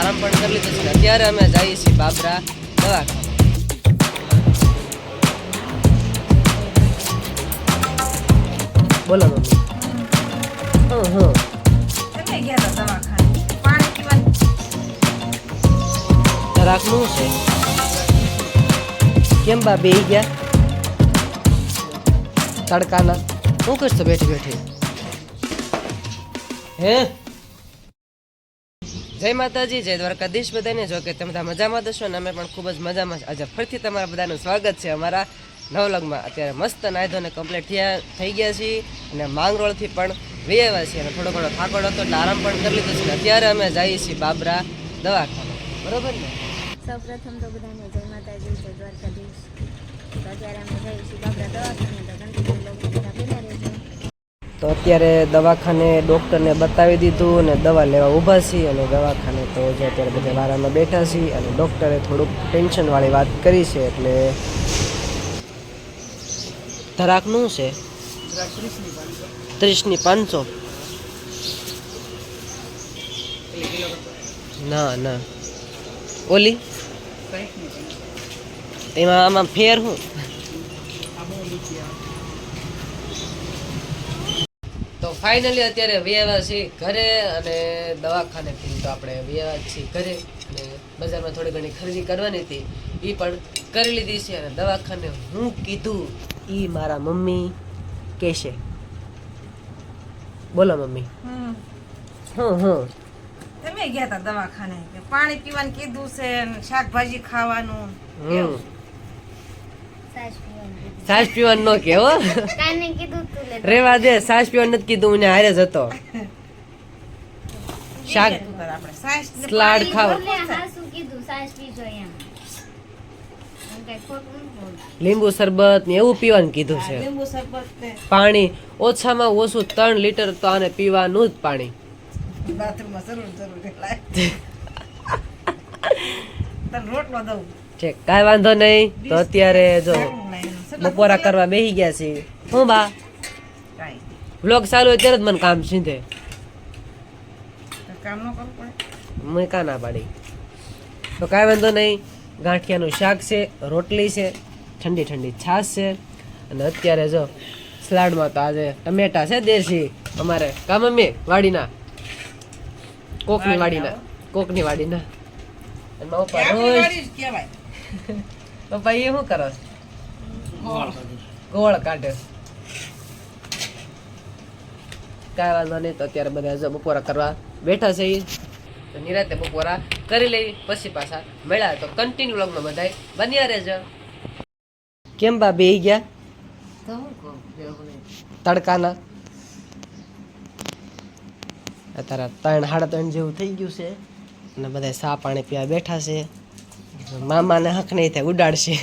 આરામ પણ કરી લીધો છે. અત્યારે અમે જઈએ છીએ બાબરા દવાખાને. બોલો મમ્મી. રાખનું છે કેમ બા બે ગયા તડકાના શું કરશો બેઠી બેઠી? હે જય માતાજી, જય દ્વારકાધીશ બધાને. જો કે તમે બધા મજામાં દશો ને અમે પણ ખૂબ જ મજામાં. આજે ફરીથી તમારા બધાનું સ્વાગત છે અમારા નવલગમાં. અત્યારે મસ્ત નાયધોને કમ્પ્લીટ થઈ ગયા છીએ અને માંગરોળથી પણ વેવા છીએ અને થોડો ઘણો થાકોડ હતો એટલે આરામ પણ કરી લીધો છે. અત્યારે અમે જઈએ છીએ બાબરા દવાખાને. બરોબર ને? સૌપ્રથમ તો બધાને જય માતાજી, જય દ્વારકાધીશ. તો અત્યારે અમે જઈએ છીએ બાબરા દવાખાને. તો કન્ટિન્યુ લોકો બધા પહેલા રહેજો. તો અત્યારે દવાખાને ડૉક્ટરને બતાવી દીધું અને દવા લેવા ઊભા છીએ. અને દવાખાને તો જે અત્યારે બધા વારામાં બેઠા છીએ અને ડૉક્ટરે થોડુંક ટેન્શનવાળી વાત કરી છે. એટલે ધરાકનું છે 30/500. ના ના ઓલી એમાં આમાં ફેર હું તો ફાઇનલી અત્યારે વ્યવહાર છીએ ઘરે અને દવાખાનેથી તો આપણે વ્યવહાર છીએ ઘરે અને બજારમાં થોડી ઘણી ખરીદી કરવાની હતી એ પણ કરી લીધી છે. અને દવાખાને હું કીધું એ મારા મમ્મી કહેશે. બોલો મમ્મી. તમે ગયા હતા દવાખાને, પાણી પીવાનું કીધું છે, શાકભાજી ખાવાનું. સાસ પીવાનું ન કે હો, કાને કીધું તું લે રેવા દે. સાસ પીવાનું નથી કીધું, મને હારે જ હતો. શાક સલાડ ખાવ, બોલે હાસુ કીધું સાસ પીજો એમ. એમ કઈ ખોટું ન બોલ. લીંબુ શરબત ને એવું પીવાનું કીધું છે. લીંબુ શરબત ને પાણી ઓછામાં ઓછું 3 લીટર તો આને પીવાનું જ પાણી. બાથરૂમમાં જરૂર લાય. તને રોટલો દઉં. છે કાંઈ વાંધો નહીં. તો અત્યારે જો બપોરા કરવા બેસી ગયા છીએ. હું બા કાંઈ વ્લોગ ચાલુ હોય ત્યારે જ મને કામ સીધે કામ ન કરવું પડે. મેં કાં ના પાડી. તો કાંઈ વાંધો નહીં. ગાંઠિયાનું શાક છે, રોટલી છે, ઠંડી ઠંડી છાશ છે અને અત્યારે જો સલાડમાં તો આજે ટમેટા છે દેશી અમારે. કા મમ્મી વાડીના કોકની વાડીના અને મારા પપ્પા રોજ કહેવાય પપ્પા એ શું કરો? ગોળ કાઢે. કાંઈ વાંધો નહીં. તો અત્યારે બધા જો બપોરા કરવા બેઠા છે. તો નિરાતે બપોરા કરી લઈ પછી પાછા મળ્યા. તો કન્ટિન્યુ વ્લોગમાં બધાય બન્યા રહેજો. કેમ બા બેહી ગયા તડકાના? અત્યારે 3-3:30 જેવું થઈ ગયું છે અને બધા સા પાણી પીવા બેઠા છે. મામાને હક નહીં થાય ઉડાડશે.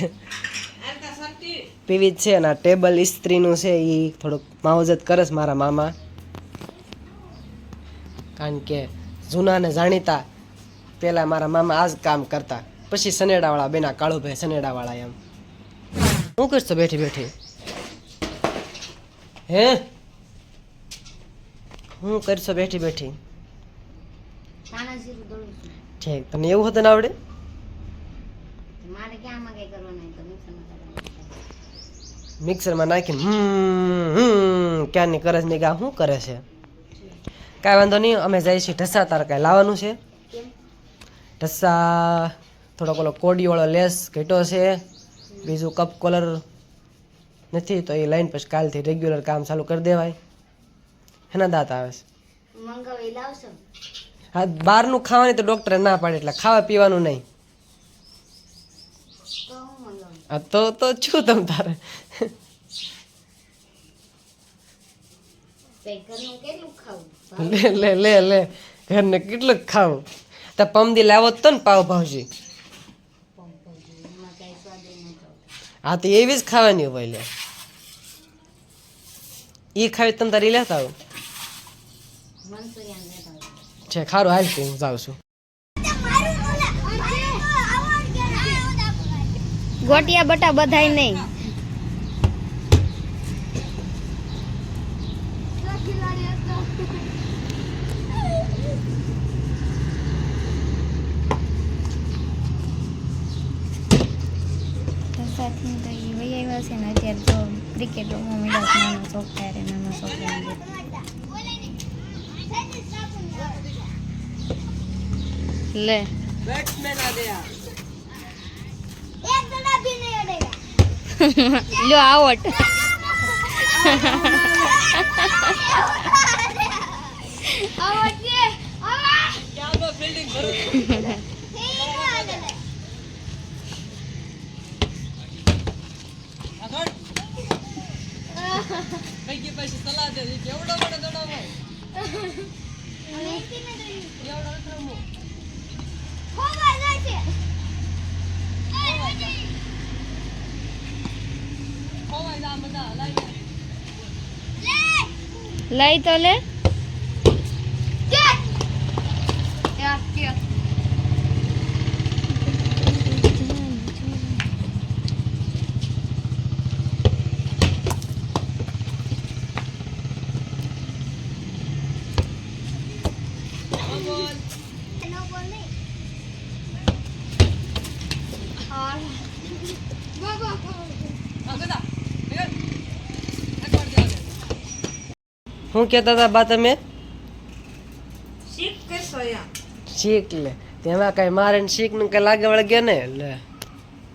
પીવી જ છે અને આ ટેબલ ઇસ્ત્રીનું છે એ થોડુંક માવજત કરે છે મારા મામા. કારણ કે જૂના ને જાણીતા પહેલાં મારા મામા આ જ કામ કરતા. પછી સનેડાવાળા બેના કાળુભાઈ સનેડાવાળા એમ. શું કરશો બેઠી બેઠી? હે શું કરશો બેઠી બેઠી? કાના જીરું દળું છું. ઠીક. તને એવું હતું ને આવડે? મારે ક્યાં આમાં કઈ કરવાનું હોય તો મિક્સરમાં મિક્સરમાં નાખીને ક્યારની કરજ ની ગા શું કરે છે? કાંઈ વાંધો નહીં. અમે જઈએ છીએ ઢસા. તારે કાંઈ લાવવાનું છે? કેમ? ઢસા થોડોક ઓલો કોડીવાળો લેસ ઘટ્યો છે, બીજું કપ કોલર નથી તો એ લાઈન પછી કાલથી રેગ્યુલર કામ ચાલુ કરી દેવાય. એના દાંત આવે છે. મંગાવી લાવશો? હા, બહારનું ખાવાની તો ડૉક્ટરે ના પાડે એટલે ખાવા પીવાનું નહીં. તો હું મંગાવું? હા તો છું તમ તારે. કઈ ઘરનું કેટલું ખાવું? લે ઘરને કેટલું ખાવું? તો પમદી લાવો તો ને પાવભાજી. એમાં કઈ સ્વાદ ન થતો. હા તો એવી જ ખાવાની હોય. લે એ ખાવી તમે તારી લેતા આવું મંચુરિયન લેતા આવજો. છે. ખારું હાલ હું જાઉં છું. ગોટિયા બટા બધાય નહીં. છે ને અત્યારે તો ક્રિકેટ રમવા મળ્યા છે. નાનો શોખ થાય રે નાનો છોકરાને. લે બેટ્સમેન આ ગયા. લો આવટ. ફિલ્ડિંગ કરું. કઈ કે પછી સલાહ દે કેવડો મોટો દડાવો એવડો રમો ખોવાઈ જા બધા લાઈ લઈ તો લે. હું કહેતા હતા બા તમે શીખ કરશો એમ શીખ લે તેમાં કઈ મારે ને શીખ નું કઈ લાગે વળગે ને લે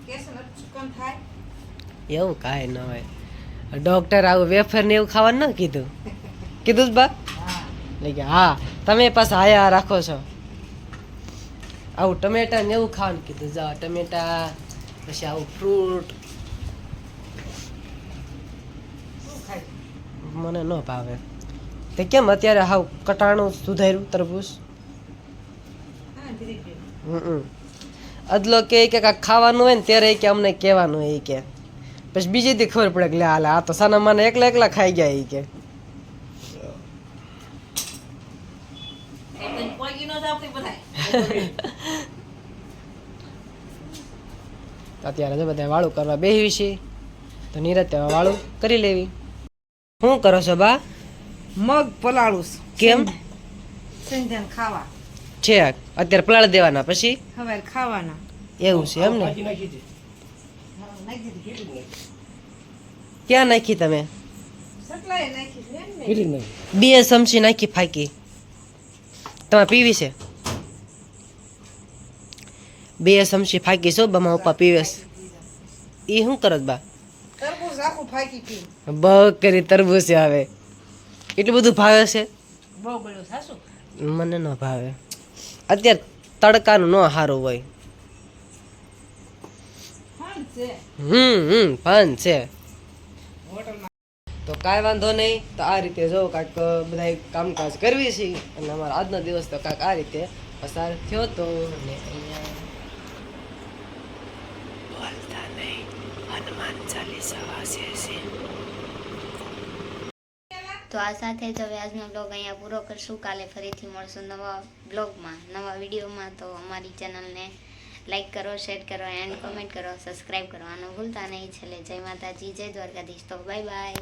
કેસ નથી કોણ થાય એવું કાંઈ ન હોય ડોક્ટર આવું વેફર ને એવું ખાવાનું ન કીધું કીધું જ બા એટલે કે હા તમે પાછા હાયા રાખો છો આવું ટમેટા ને એવું ખાવાનું કીધું જાઓ ટમેટા પછી આવું ફ્રૂટ શું ખાય મને ન ભાવે તે કેમ અત્યારે હાવ કટાણું સુધાર્યું તરબૂચ હા ધીરે ધીરે હમ અદલો કે કાંઈક ખાવાનું હોય ને ત્યારે કે અમને કહેવાનું હોય કે પછી બીજી દી ખબર પડે કે લે હાલે આ તો સાના માને એકલા એકલા ખાઈ ગયા એ કે એટલે પોગી ન જાવ તે બધાય અત્યારે તો બધા વાળું કરવા બેસી છે તો નિરાતે વાળું કરી લેવી શું કરો છો બા મગ પલાળું કેમ સંધાન ખાવા છે અત્યારે પલાળી દેવાના પછી હવે ખાવાના એવું છે એમ ને નાખી દીધી ક્યાં નાખી તમે સટલાય નાખી ને 2 ચમચી નાખી ફાકી તમારે પીવી છે 2 ચમચી ફાકી છો બમા પપ્પા પીવે છે એ શું કરત બા તરબૂચ આખું ફાકી પી બહુ કરી તરબૂચ આવે એટલું બધું ભાવે છે બહુ ગળ્યું સાસુ મને ન ભાવે અત્યારે તડકાનું ન સારું હોય હા છે ફન છે હોટલમાં તો કાંઈ વાંધો નહીં તો આ રીતે જો કાંઈક બધા કામકાજ કરવી છે અને અમારો આજનો દિવસ તો કાંઈક આ રીતે પસાર થયો તો ને અહીંયા બોલતા નહીં હનુમાન ચાલીસા વાંચે છે તો આ સાથે જ હવે આજનો બ્લોગ અહીંયા પૂરો કરશું. કાલે ફરીથી મળશું નવા બ્લોગમાં નવા વિડીયોમાં. તો અમારી ચેનલને લાઈક કરો, શેર કરો એન્ડ કોમેન્ટ કરો, સબસ્ક્રાઈબ કરવાનું ભૂલતા નહીં. છેલ્લે જય માતાજી, જય દ્વારકાધીશ. તો બાય બાય.